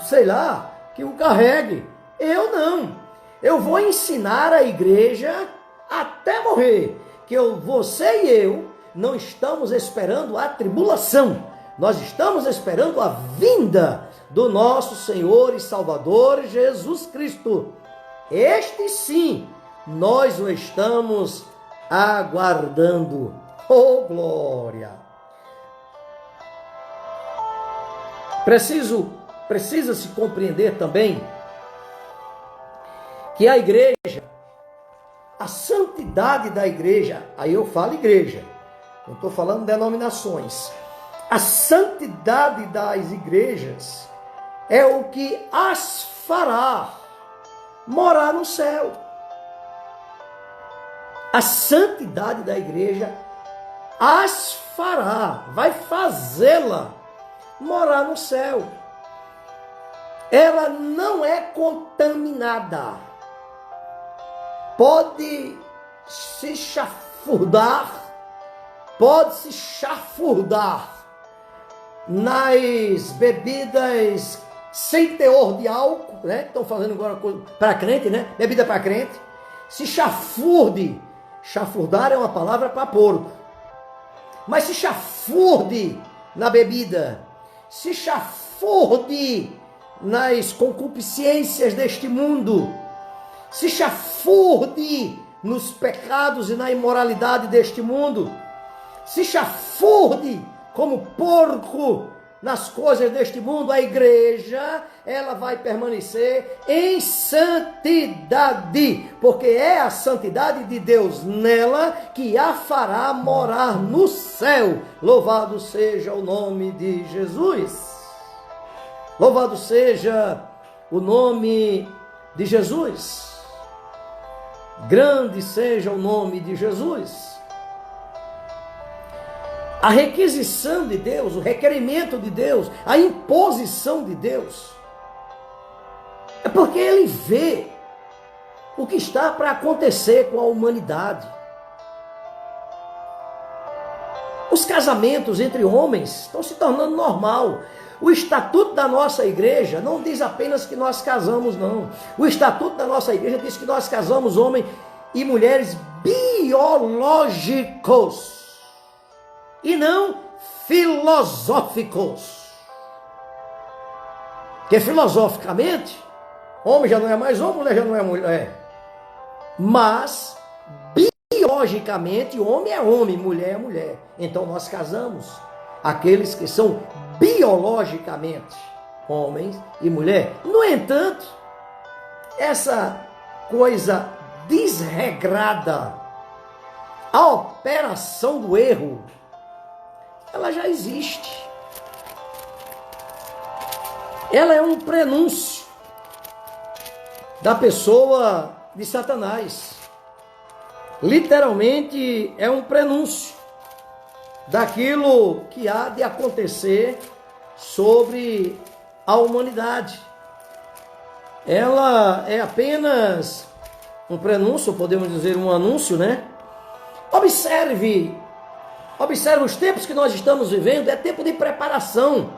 Sei lá, que o carregue. Eu não. Eu vou ensinar a igreja até morrer, que você e eu não estamos esperando a tribulação. Nós estamos esperando a vinda do nosso Senhor e Salvador Jesus Cristo. Este sim, nós o estamos aguardando. Oh, glória! Precisa-se compreender também que a igreja, a santidade da igreja, aí eu falo igreja, não estou falando denominações, a santidade das igrejas é o que as fará morar no céu. A santidade da igreja as fará, vai fazê-la morar no céu. Ela não é contaminada. Pode se chafurdar nas bebidas sem teor de álcool, né? Estão fazendo agora para crente, né? Bebida para crente. Se chafurde. Chafurdar é uma palavra para porco. Mas se chafurde na bebida. Se chafurde nas concupiscências deste mundo. Se chafurde nos pecados e na imoralidade deste mundo. Se chafurde como porco nas coisas deste mundo. A igreja, ela vai permanecer em santidade, porque é a santidade de Deus nela que a fará morar no céu. Louvado seja o nome de Jesus. Louvado seja o nome de Jesus. Grande seja o nome de Jesus. A requisição de Deus, o requerimento de Deus, a imposição de Deus, é porque Ele vê o que está para acontecer com a humanidade. Os casamentos entre homens estão se tornando normal. O estatuto da nossa igreja não diz apenas que nós casamos, não. O estatuto da nossa igreja diz que nós casamos homens e mulheres biológicos e não filosóficos. Porque filosoficamente, homem já não é mais homem, mulher já não é mulher. Mas biologicamente, homem é homem, mulher é mulher. Então nós casamos aqueles que são biologicamente homens e mulher. No entanto, essa coisa desregrada, a operação do erro, ela já existe. Ela é um prenúncio da pessoa de Satanás. Literalmente é um prenúncio daquilo que há de acontecer sobre a humanidade. Ela é apenas um prenúncio, podemos dizer um anúncio, né? Observe os tempos que nós estamos vivendo, é tempo de preparação,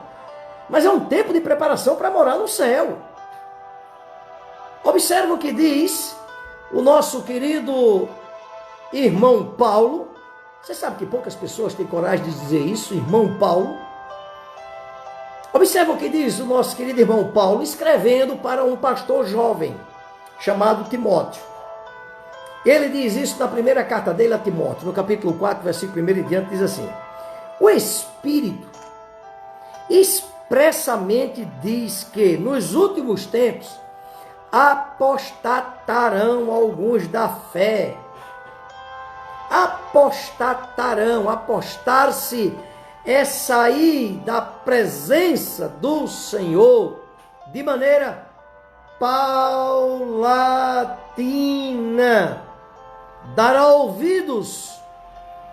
mas é um tempo de preparação para morar no céu. Observe o que diz o nosso querido irmão Paulo. Você sabe que poucas pessoas têm coragem de dizer isso, irmão Paulo. Observe o que diz o nosso querido irmão Paulo, escrevendo para um pastor jovem, chamado Timóteo. Ele diz isso na primeira carta dele a Timóteo, no capítulo 4, versículo 1 e diante, diz assim: o Espírito expressamente diz que nos últimos tempos apostatarão alguns da fé. Apostatarão, apostar-se é sair da presença do Senhor de maneira paulatina, dará ouvidos.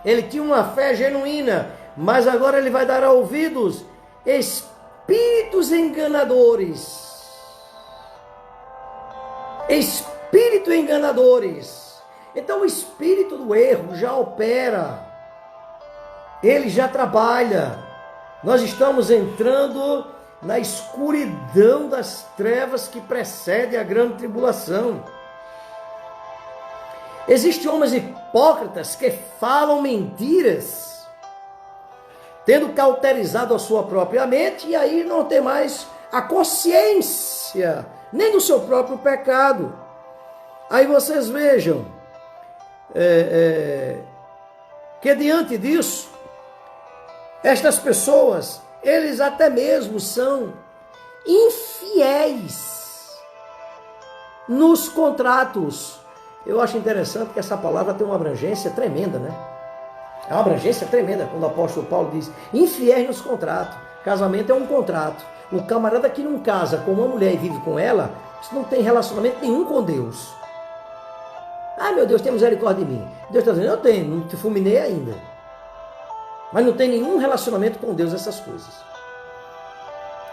Ele tinha uma fé genuína, mas agora ele vai dar ouvidos espíritos enganadores. Espírito enganadores. Então o espírito do erro já opera, ele já trabalha, Nós estamos entrando na escuridão das trevas que precede a grande tribulação. Existem homens hipócritas que falam mentiras, tendo cauterizado a sua própria mente, e aí não tem mais a consciência, nem do seu próprio pecado. Aí vocês vejam, que diante disso, estas pessoas, eles até mesmo são infiéis nos contratos. Eu acho interessante que essa palavra tem uma abrangência tremenda, né? É uma abrangência tremenda quando o apóstolo Paulo diz infiéis nos contratos. Casamento é um contrato. O camarada que não casa com uma mulher e vive com ela, isso não tem relacionamento nenhum com Deus. Ai, meu Deus, tem misericórdia de mim. Deus está dizendo, eu tenho, não te fulminei ainda. Mas não tem nenhum relacionamento com Deus, essas coisas.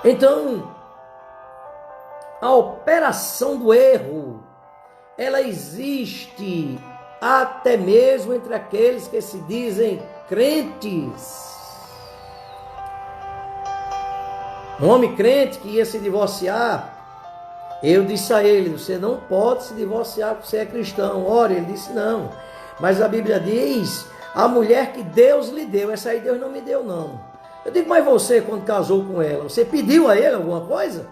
Então, a operação do erro, ela existe até mesmo entre aqueles que se dizem crentes. Um homem crente que ia se divorciar, eu disse a ele, você não pode se divorciar porque você é cristão. Ora, ele disse não. Mas a Bíblia diz, a mulher que Deus lhe deu, essa aí Deus não me deu não. Eu digo, mas você quando casou com ela, você pediu a ele alguma coisa?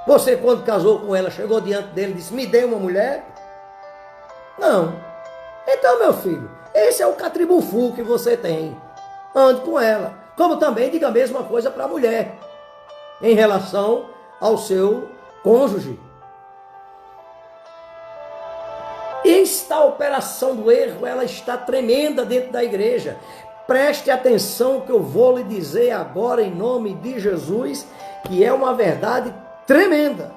Você quando casou com ela, chegou diante dele e disse, me dê uma mulher? Não. Então, meu filho, esse é o catribufu que você tem. Ande com ela. Como também diga a mesma coisa para a mulher, em relação ao seu cônjuge. Esta operação do erro, ela está tremenda dentro da igreja. Preste atenção que eu vou lhe dizer agora em nome de Jesus, que é uma verdade tremenda.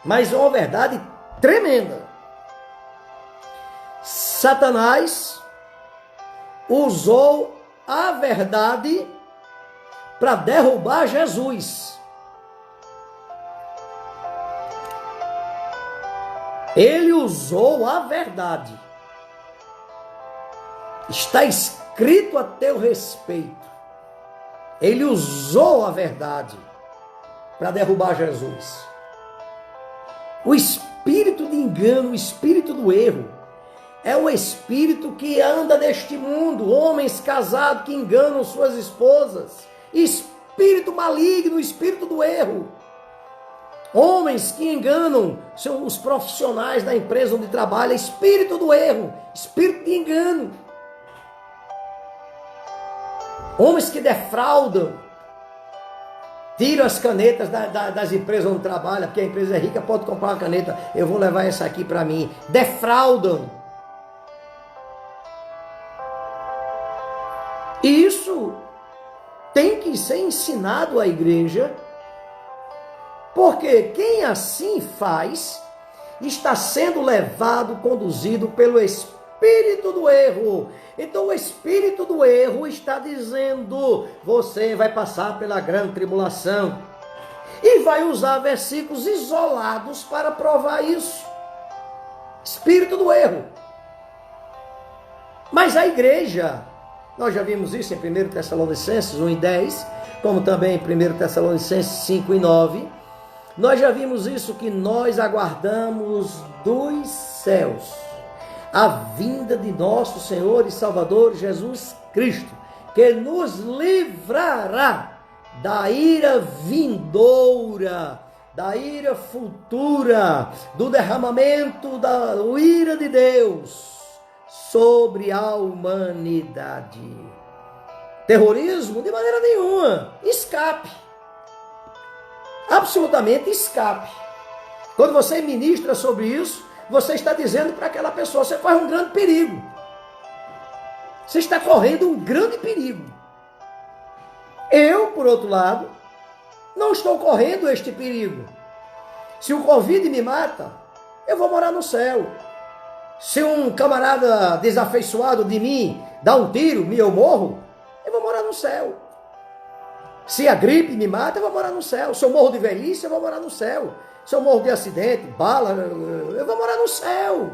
Mas é uma verdade tremenda. Satanás usou a verdade para derrubar Jesus. Ele usou a verdade. Está escrito a teu respeito. Ele usou a verdade para derrubar Jesus. O espírito de engano, o espírito do erro, é um espírito que anda neste mundo, homens casados que enganam suas esposas, espírito maligno, espírito do erro. Homens que enganam os profissionais da empresa onde trabalha, espírito do erro, espírito de engano. Homens que defraudam, tiram as canetas das empresas onde trabalha, porque a empresa é rica, pode comprar uma caneta, eu vou levar essa aqui para mim. Defraudam. E isso tem que ser ensinado à igreja, porque quem assim faz está sendo levado, conduzido pelo espírito do erro. Então o espírito do erro está dizendo, você vai passar pela grande tribulação. E vai usar versículos isolados para provar isso. Espírito do erro. Mas a igreja, nós já vimos isso em 1 Tessalonicenses 1 e 10, como também em 1 Tessalonicenses 5 e 9. Nós já vimos isso, que nós aguardamos dos céus a vinda de nosso Senhor e Salvador Jesus Cristo, que nos livrará da ira vindoura, da ira futura, do derramamento da ira de Deus sobre a humanidade. Terrorismo? De maneira nenhuma. Escape. Absolutamente escape. Quando você ministra sobre isso, você está dizendo para aquela pessoa, você corre um grande perigo. Você está correndo um grande perigo. Eu, por outro lado, não estou correndo este perigo. Se o Covid me mata, eu vou morar no céu. Se um camarada desafeiçoado de mim dá um tiro e eu morro, eu vou morar no céu. Se a gripe me mata, eu vou morar no céu. Se eu morro de velhice, eu vou morar no céu. Se eu morro de acidente, bala, eu vou morar no céu.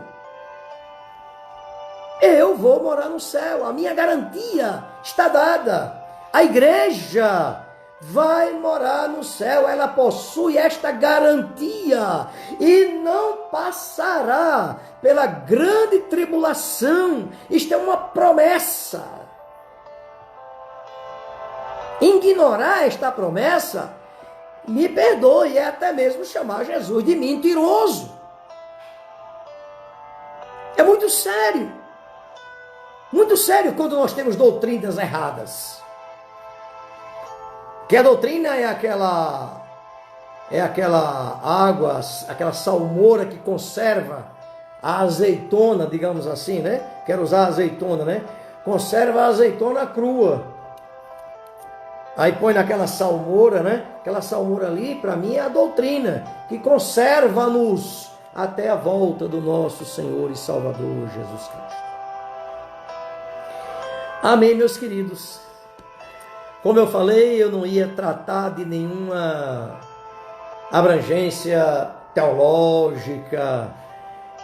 Eu vou morar no céu, a minha garantia está dada. A igreja vai morar no céu, ela possui esta garantia e não passará pela grande tribulação. Isto é uma promessa. Ignorar esta promessa, me perdoe, é até mesmo chamar Jesus de mentiroso. É muito sério quando nós temos doutrinas erradas. Que a doutrina é aquela água, aquela salmoura que conserva a azeitona, digamos assim, né? Quero usar a azeitona, né? Conserva a azeitona crua. Aí põe naquela salmoura, né? Aquela salmoura ali, para mim, é a doutrina que conserva-nos até a volta do nosso Senhor e Salvador Jesus Cristo. Amém, meus queridos. Como eu falei, eu não ia tratar de nenhuma abrangência teológica,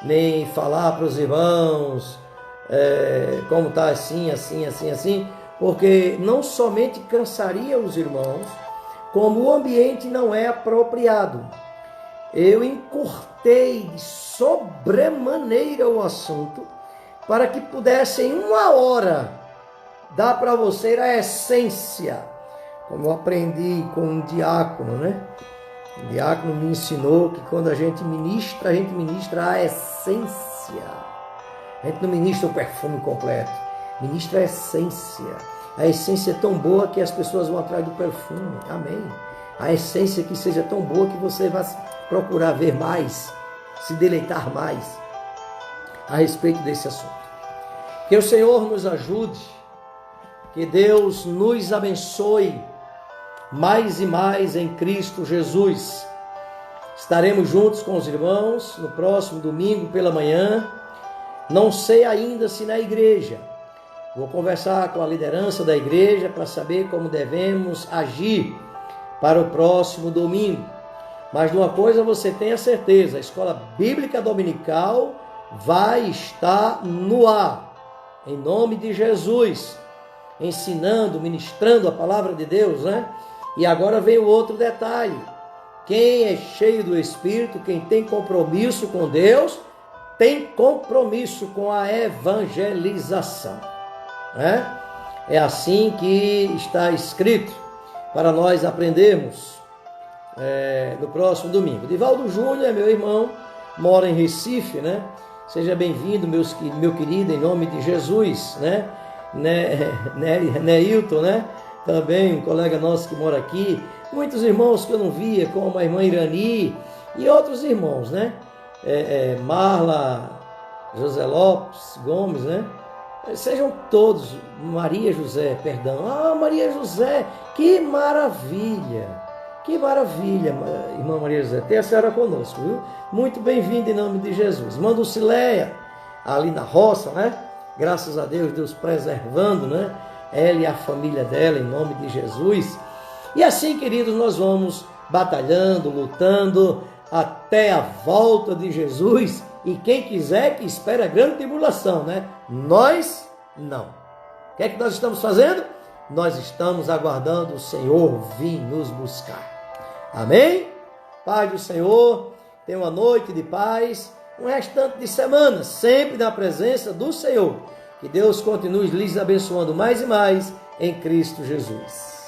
nem falar para os irmãos como está assim, porque não somente cansaria os irmãos, como o ambiente não é apropriado. Eu encurtei de sobremaneira o assunto para que pudesse em 1 hora dar para você a essência, como eu aprendi com um diácono, né? O diácono me ensinou que quando a gente ministra a essência. A gente não ministra o perfume completo, ministra a essência. A essência é tão boa que as pessoas vão atrás do perfume. Amém. A essência que seja tão boa que você vai procurar ver mais, se deleitar mais a respeito desse assunto. Que o Senhor nos ajude, que Deus nos abençoe mais e mais em Cristo Jesus. Estaremos juntos com os irmãos no próximo domingo pela manhã. Não sei ainda se na igreja. Vou conversar com a liderança da igreja para saber como devemos agir para o próximo domingo. Mas de uma coisa você tenha certeza, a Escola Bíblica Dominical vai estar no ar, em nome de Jesus, ensinando, ministrando a palavra de Deus, né? E agora vem o outro detalhe: quem é cheio do Espírito, quem tem compromisso com Deus, tem compromisso com a evangelização, né? É assim que está escrito para nós aprendermos no próximo domingo. Divaldo Júnior é meu irmão, mora em Recife, né? Seja bem-vindo, meu querido, em nome de Jesus, né? Neilton, né? Também um colega nosso que mora aqui. Muitos irmãos que eu não via, como a irmã Irani e outros irmãos, né? Marla, José Lopes Gomes, né? Sejam todos, Maria José, perdão. Maria José, que maravilha! Que maravilha, irmã Maria José, ter a senhora conosco, viu? Muito bem-vinda em nome de Jesus. Irmã Dulcileia, ali na roça, né? Graças a Deus, Deus preservando, né? Ela e a família dela, em nome de Jesus. E assim, queridos, nós vamos batalhando, lutando, até a volta de Jesus. E quem quiser que espere a grande tribulação, né? Nós não. O que é que nós estamos fazendo? Nós estamos aguardando o Senhor vir nos buscar. Amém? Paz do Senhor, tenha uma noite de paz, um restante de semana, sempre na presença do Senhor. Que Deus continue lhes abençoando mais e mais em Cristo Jesus.